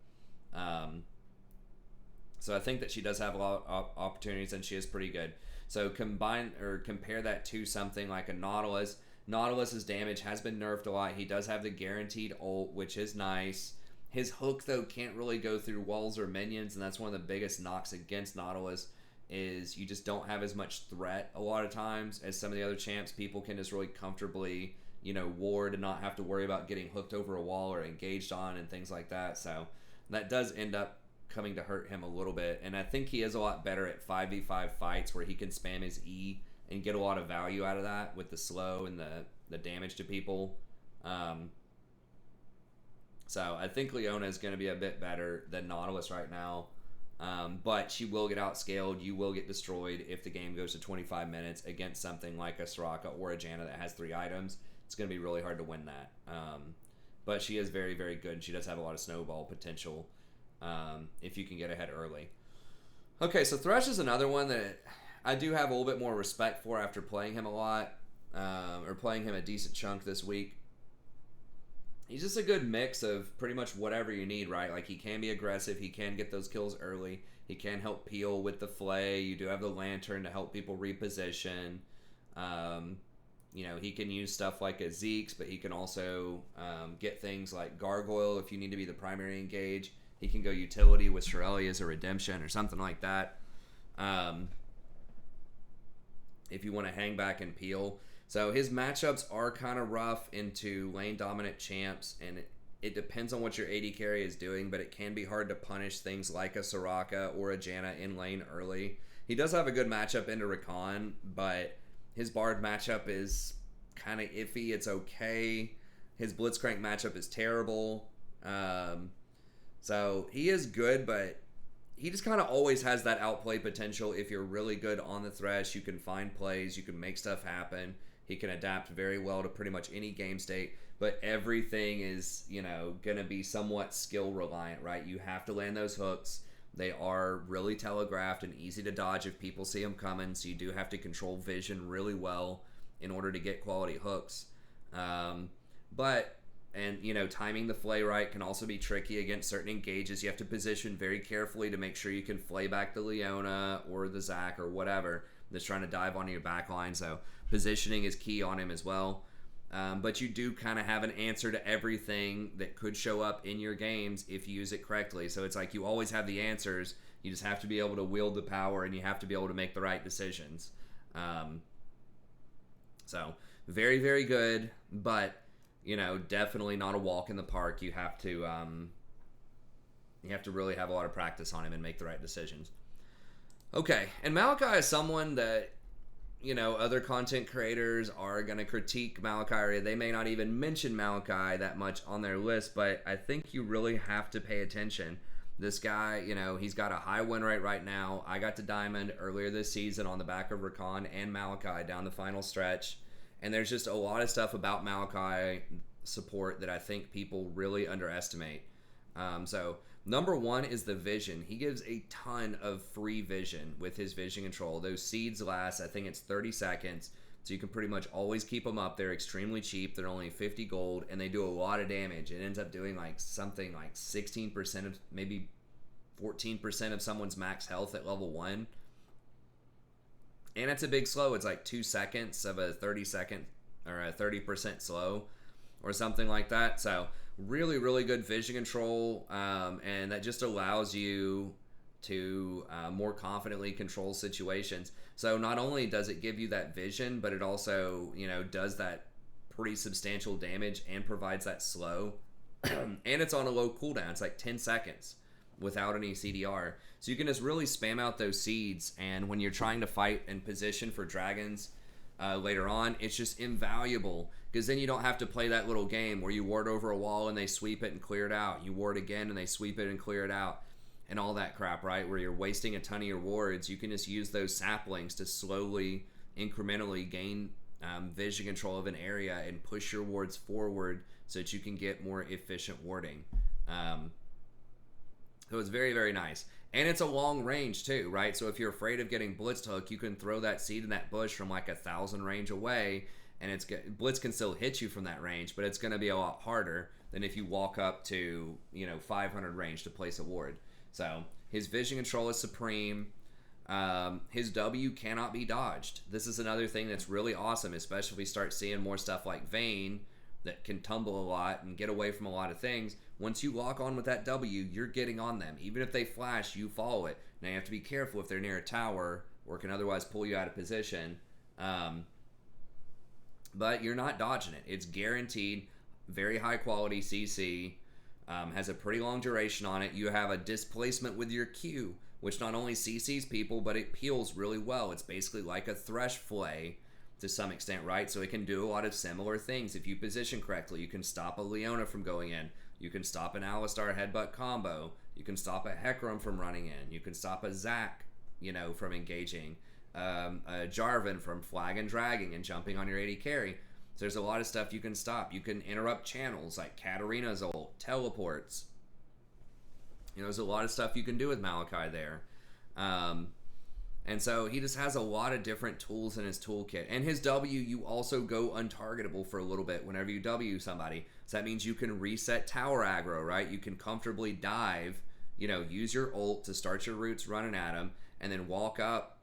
So I think that she does have a lot of opportunities, and she is pretty good. So compare that to something like a Nautilus. Nautilus's damage has been nerfed a lot. He does have the guaranteed ult, which is nice. His hook, though, can't really go through walls or minions, and that's one of the biggest knocks against Nautilus, is you just don't have as much threat a lot of times as some of the other champs. People can just really comfortably, ward and not have to worry about getting hooked over a wall or engaged on and things like that. So that does end up coming to hurt him a little bit. And I think he is a lot better at 5v5 fights where he can spam his E and get a lot of value out of that with the slow and the damage to people. So I think Leona is going to be a bit better than Nautilus right now. But she will get outscaled. You will get destroyed if the game goes to 25 minutes against something like a Soraka or a Janna that has 3 items. It's going to be really hard to win that. But she is very, very good. She does have a lot of snowball potential if you can get ahead early. Okay, so Thresh is another one that I do have a little bit more respect for after playing him a lot, or playing him a decent chunk this week. He's just a good mix of pretty much whatever you need, right? Like, he can be aggressive. He can get those kills early. He can help peel with the flay. You do have the lantern to help people reposition. He can use stuff like a Zeke's, but he can also get things like Gargoyle if you need to be the primary engage. He can go utility with Shirelli as a redemption or something like that. If you want to hang back and peel. So his matchups are kind of rough into lane dominant champs, and it depends on what your AD carry is doing, but it can be hard to punish things like a Soraka or a Janna in lane early. He does have a good matchup into Rakan, but his Bard matchup is kind of iffy. It's okay. His Blitzcrank matchup is terrible. So he is good, but he just kind of always has that outplay potential. If you're really good on the Thresh, you can find plays, you can make stuff happen. He can adapt very well to pretty much any game state, but everything is, going to be somewhat skill reliant, right? You have to land those hooks. They are really telegraphed and easy to dodge if people see them coming, so you do have to control vision really well in order to get quality hooks. Timing the flay right can also be tricky against certain engages. You have to position very carefully to make sure you can flay back the Leona or the Zac or whatever that's trying to dive onto your backline. So positioning is key on him as well. But you do kind of have an answer to everything that could show up in your games if you use it correctly. So it's like you always have the answers. You just have to be able to wield the power, and you have to be able to make the right decisions. So very, very good, but definitely not a walk in the park. You have to really have a lot of practice on him and make the right decisions. Okay, and Maokai is someone that, other content creators are going to critique Maokai. They may not even mention Maokai that much on their list, but I think you really have to pay attention. This guy, he's got a high win rate right now. I got to Diamond earlier this season on the back of Rakan and Maokai down the final stretch. And there's just a lot of stuff about Maokai support that I think people really underestimate. So number one is the vision. He gives a ton of free vision with his vision control. Those seeds last, I think it's 30 seconds. So you can pretty much always keep them up. They're extremely cheap. They're only 50 gold, and they do a lot of damage. It ends up doing something like 16% of, maybe 14% of someone's max health at level 1. And it's a big slow. It's like 2 seconds of a 30-second or a 30% slow or something like that. So really, really good vision control, and that just allows you to more confidently control situations. So not only does it give you that vision, but it also, does that pretty substantial damage and provides that slow. And it's on a low cooldown. It's like 10 seconds without any CDR. So you can just really spam out those seeds, and when you're trying to fight and position for dragons, later on. It's just invaluable because then you don't have to play that little game where you ward over a wall and they sweep it and clear it out. You ward again and they sweep it and clear it out. And all that crap, right? Where you're wasting a ton of your wards. You can just use those saplings to slowly, incrementally gain vision control of an area and push your wards forward so that you can get more efficient warding. So it's very, very nice. And it's a long range too, right? So if you're afraid of getting blitzed hook, you can throw that seed in that bush from like 1,000 range away, and it's blitz can still hit you from that range, but it's going to be a lot harder than if you walk up to 500 range to place a ward. So his vision control is supreme. His W cannot be dodged. This is another thing that's really awesome, especially if we start seeing more stuff like Vayne that can tumble a lot and get away from a lot of things. Once you lock on with that W, you're getting on them. Even if they flash, you follow it. Now you have to be careful if they're near a tower or can otherwise pull you out of position. But you're not dodging it. It's guaranteed. Very high quality CC. Has a pretty long duration on it. You have a displacement with your Q, which not only CCs people, but it peels really well. It's basically like a Thresh flay to some extent, right? So it can do a lot of similar things. If you position correctly, you can stop a Leona from going in. You can stop an Alistar headbutt combo. You can stop a Hecarim from running in. You can stop a Zac, from engaging. A Jarvan from flag and dragging and jumping on your AD carry. So there's a lot of stuff you can stop. You can interrupt channels like Katarina's ult, teleports. There's a lot of stuff you can do with Maokai there. And so he just has a lot of different tools in his toolkit. And his W, you also go untargetable for a little bit whenever you W somebody. So that means you can reset tower aggro, right? You can comfortably dive, use your ult to start your roots running at him, and then walk up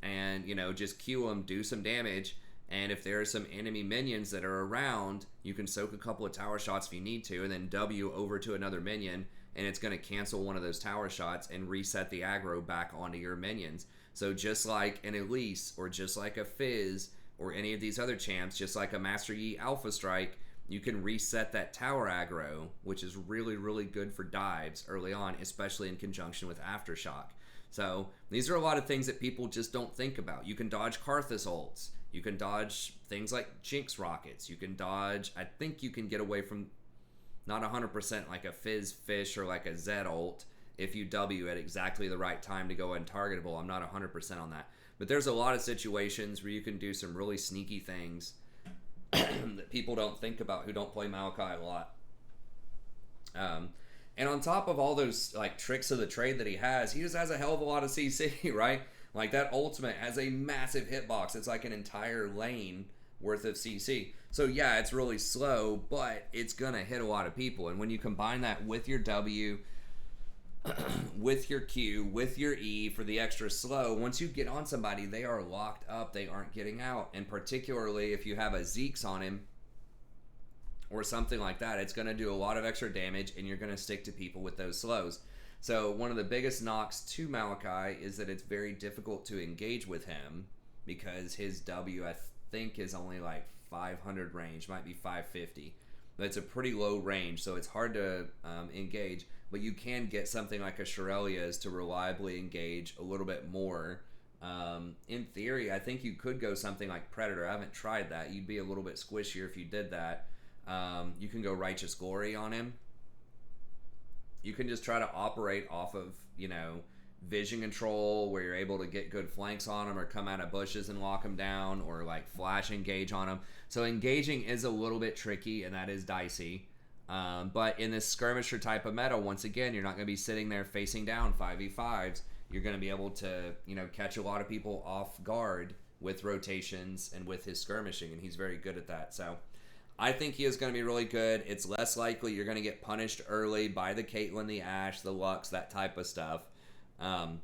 and, just Q him, do some damage. And if there are some enemy minions that are around, you can soak a couple of tower shots if you need to, and then W over to another minion, and it's going to cancel one of those tower shots and reset the aggro back onto your minions. So just like an Elise, or just like a Fizz, or any of these other champs, just like a Master Yi Alpha Strike, you can reset that tower aggro, which is really, really good for dives early on, especially in conjunction with Aftershock. So these are a lot of things that people just don't think about. You can dodge Karthus ults. You can dodge things like Jinx rockets. You can dodge, I think you can get away from not 100% like a Fizz Fish or like a Zed ult if you W at exactly the right time to go untargetable. I'm not 100% on that. But there's a lot of situations where you can do some really sneaky things that people don't think about who don't play Maokai a lot. And on top of all those like tricks of the trade that he just has a hell of a lot of CC, right? Like that ultimate has a massive hitbox. It's like an entire lane worth of CC. So yeah, it's really slow, but it's gonna hit a lot of people. And when you combine that with your W, with your Q, with your E for the extra slow, once you get on somebody, they are locked up. They aren't getting out. And particularly if you have a Zeke's on him or something like that, it's going to do a lot of extra damage, and you're going to stick to people with those slows. So one of the biggest knocks to Maokai is that it's very difficult to engage with him because his W, I think, is only like 500 range, might be 550. But it's a pretty low range, so it's hard to engage. But you can get something like a Shirelia's to reliably engage a little bit more. In theory, I think you could go something like Predator. I haven't tried that. You'd be a little bit squishier if you did that. You can go Righteous Glory on him. You can just try to operate off of, vision control where you're able to get good flanks on him or come out of bushes and lock him down, or like flash engage on him. So engaging is a little bit tricky, and that is dicey. But in this skirmisher type of meta, once again, you're not going to be sitting there facing down 5v5s. You're going to be able to, catch a lot of people off guard with rotations and with his skirmishing, and he's very good at that. So I think he is going to be really good. It's less likely you're going to get punished early by the Caitlyn, the Ashe, the Lux, that type of stuff. And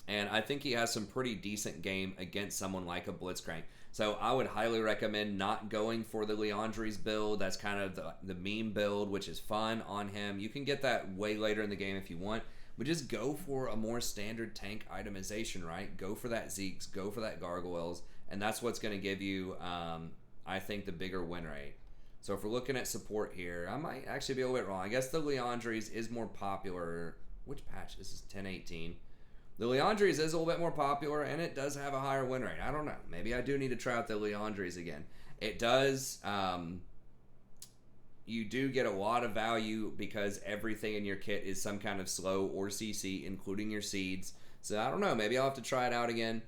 I think he has some pretty decent game against someone like a Blitzcrank. So I would highly recommend not going for the Leandri's build. That's kind of the meme build, which is fun on him. You can get that way later in the game if you want. But just go for a more standard tank itemization, right? Go for that Zeke's, go for that Gargoyles, and that's what's going to give you, I think, the bigger win rate. So if we're looking at support here, I might actually be a little bit wrong. I guess the Leandri's is more popular. Which patch? This is 10.18. The Leandries is a little bit more popular, and it does have a higher win rate. I don't know. Maybe I do need to try out the Leandries again. It does. You do get a lot of value because everything in your kit is some kind of slow or CC, including your seeds. So I don't know. Maybe I'll have to try it out again.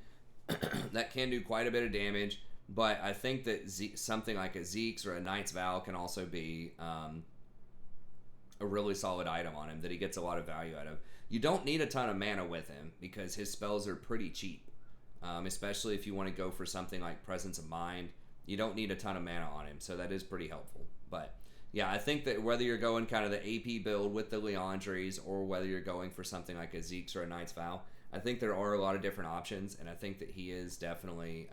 That can do quite a bit of damage. But I think that something like a Zeke's or a Knight's Vow can also be a really solid item on him that he gets a lot of value out of. You don't need a ton of mana with him because his spells are pretty cheap, especially if you want to go for something like Presence of Mind. You don't need a ton of mana on him, so that is pretty helpful. But yeah, I think that whether you're going kind of the AP build with the Leandries or whether you're going for something like a Zeke's or a Knight's Vow, I think there are a lot of different options, and I think that he is definitely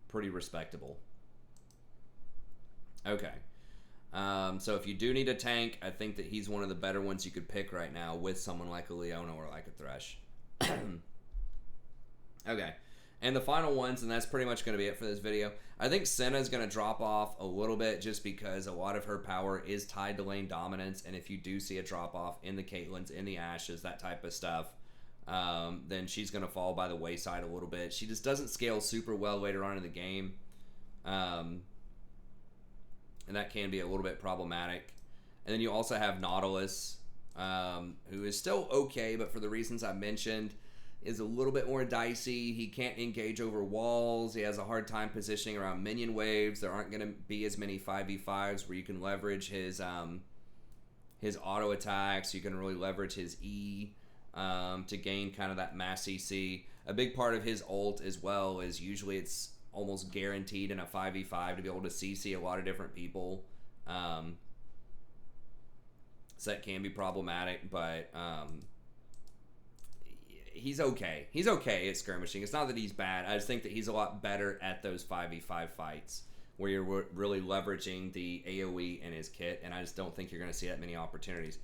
pretty respectable. Okay. So if you do need a tank, I think that he's one of the better ones you could pick right now with someone like a Leona or like a Thresh. Okay. And the final ones, and that's pretty much going to be it for this video. I think Sona is going to drop off a little bit just because a lot of her power is tied to lane dominance, and if you do see a drop off in the Caitlyn's, in the Ashes, that type of stuff, then she's going to fall by the wayside a little bit. She just doesn't scale super well later on in the game. And that can be a little bit problematic. And then you also have Nautilus, who is still okay, but for the reasons I mentioned, is a little bit more dicey. He can't engage over walls. He has a hard time positioning around minion waves. There aren't going to be as many 5v5s where you can leverage his auto attacks. You can really leverage his E to gain kind of that mass CC. A big part of his ult as well is usually it's almost guaranteed in a 5v5 to be able to CC a lot of different people. So that can be problematic, but he's okay. He's okay at skirmishing. It's not that he's bad. I just think that he's a lot better at those 5v5 fights where you're really leveraging the AoE in his kit, and I just don't think you're going to see that many opportunities.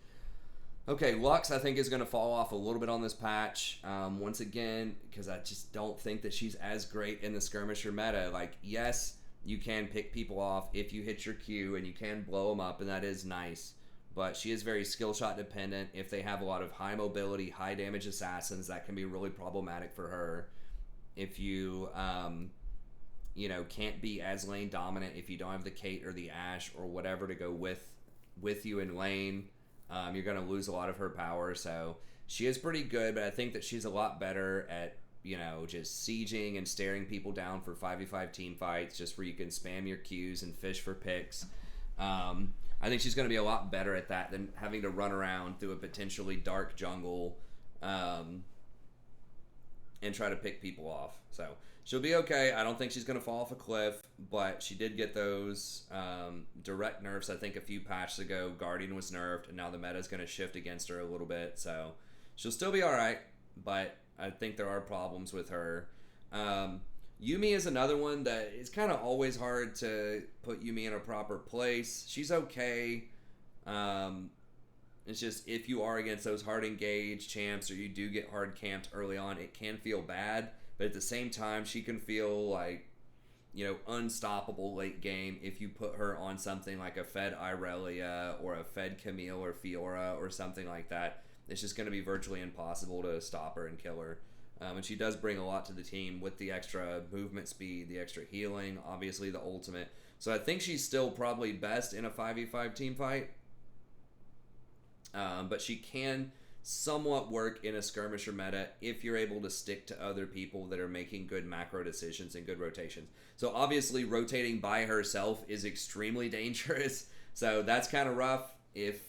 Okay, Lux, I think, is going to fall off a little bit on this patch. Once again, because I just don't think that she's as great in the skirmisher meta. Like, yes, you can pick people off if you hit your Q, and you can blow them up, and that is nice. But she is very skill shot dependent. If they have a lot of high mobility, high damage assassins, that can be really problematic for her. If you, can't be as lane dominant, if you don't have the Kate or the Ashe or whatever to go with you in lane, you're going to lose a lot of her power. So she is pretty good, but I think that she's a lot better at, just sieging and staring people down for 5v5 team fights, just where you can spam your Qs and fish for picks. I think she's going to be a lot better at that than having to run around through a potentially dark jungle and try to pick people off. So she'll be okay. I don't think she's going to fall off a cliff, but she did get those direct nerfs, I think, a few patches ago. Guardian was nerfed, and now the meta is going to shift against her a little bit. So she'll still be all right, but I think there are problems with her. Yumi is another one that is kind of always hard to put Yumi in a proper place. She's okay. It's just if you are against those hard engaged champs or you do get hard camped early on, it can feel bad. But at the same time, she can feel like, unstoppable late game if you put her on something like a Fed Irelia or a Fed Camille or Fiora or something like that. It's just going to be virtually impossible to stop her and kill her. And she does bring a lot to the team with the extra movement speed, the extra healing, obviously the ultimate. So I think she's still probably best in a 5v5 team fight. But she can somewhat work in a skirmisher meta if you're able to stick to other people that are making good macro decisions and good rotations. So obviously rotating by herself is extremely dangerous. So that's kind of rough if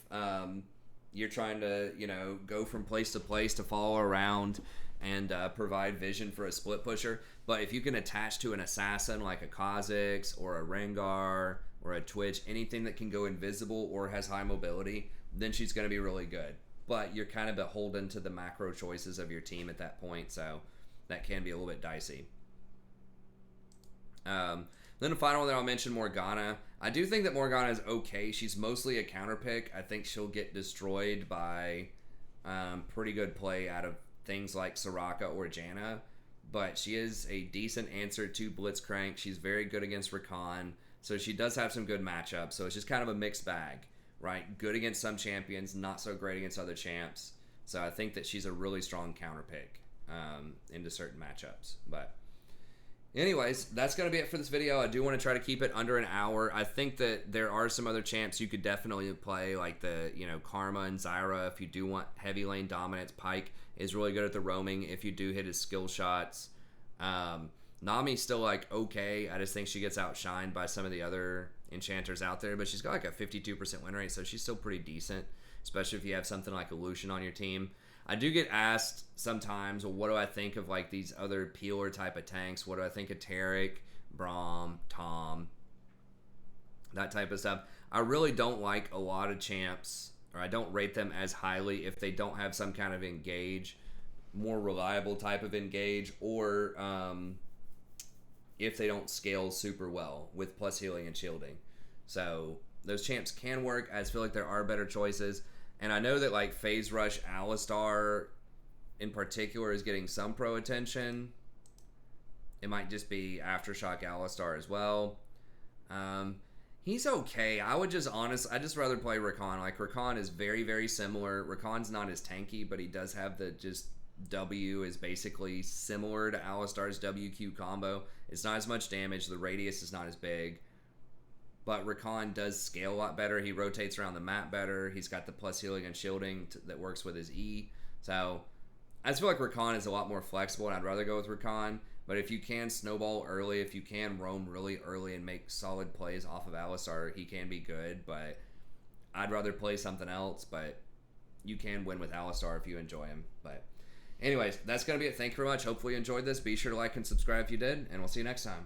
you're trying to, go from place to place to follow around and provide vision for a split pusher. But if you can attach to an assassin like a Kha'Zix or a Rengar or a Twitch, anything that can go invisible or has high mobility, then she's going to be really good. But you're kind of beholden to the macro choices of your team at that point, so that can be a little bit dicey. Then the final one that I'll mention, Morgana. I do think that Morgana is okay. She's mostly a counter pick. I think she'll get destroyed by pretty good play out of things like Soraka or Janna, but she is a decent answer to Blitzcrank. She's very good against Rakan, so she does have some good matchups. So it's just kind of a mixed bag, right? Good against some champions, not so great against other champs. So I think that she's a really strong counter pick into certain matchups. But anyways, that's going to be it for this video. I do want to try to keep it under an hour. I think that there are some other champs you could definitely play, like the, Karma and Zyra. If you do want heavy lane dominance, Pyke is really good at the roaming if you do hit his skill shots. Nami's still, okay. I just think she gets outshined by some of the other enchanters out there, but she's got, a 52% win rate, so she's still pretty decent, especially if you have something like a Lucian on your team. I do get asked sometimes, well, what do I think of, these other peeler type of tanks? What do I think of Taric, Braum, Tom, that type of stuff? I really don't like a lot of champs, or I don't rate them as highly if they don't have some kind of engage, more reliable type of engage, or if they don't scale super well with plus healing and shielding. So those champs can work. I just feel like there are better choices. And I know that Phase Rush Alistar in particular is getting some pro attention. It might just be Aftershock Alistar as well. He's okay. I just rather play Rakan. Rakan is very, very similar. Rakan's not as tanky, but he does have the W is basically similar to Alistar's WQ combo. It's not as much damage. The radius is not as big. But Rakan does scale a lot better. He rotates around the map better. He's got the plus healing and shielding that works with his E. So I just feel like Rakan is a lot more flexible, and I'd rather go with Rakan. But if you can snowball early, if you can roam really early and make solid plays off of Alistar, he can be good. But I'd rather play something else. But you can win with Alistar if you enjoy him. But anyways, that's going to be it. Thank you very much. Hopefully you enjoyed this. Be sure to like and subscribe if you did, and we'll see you next time.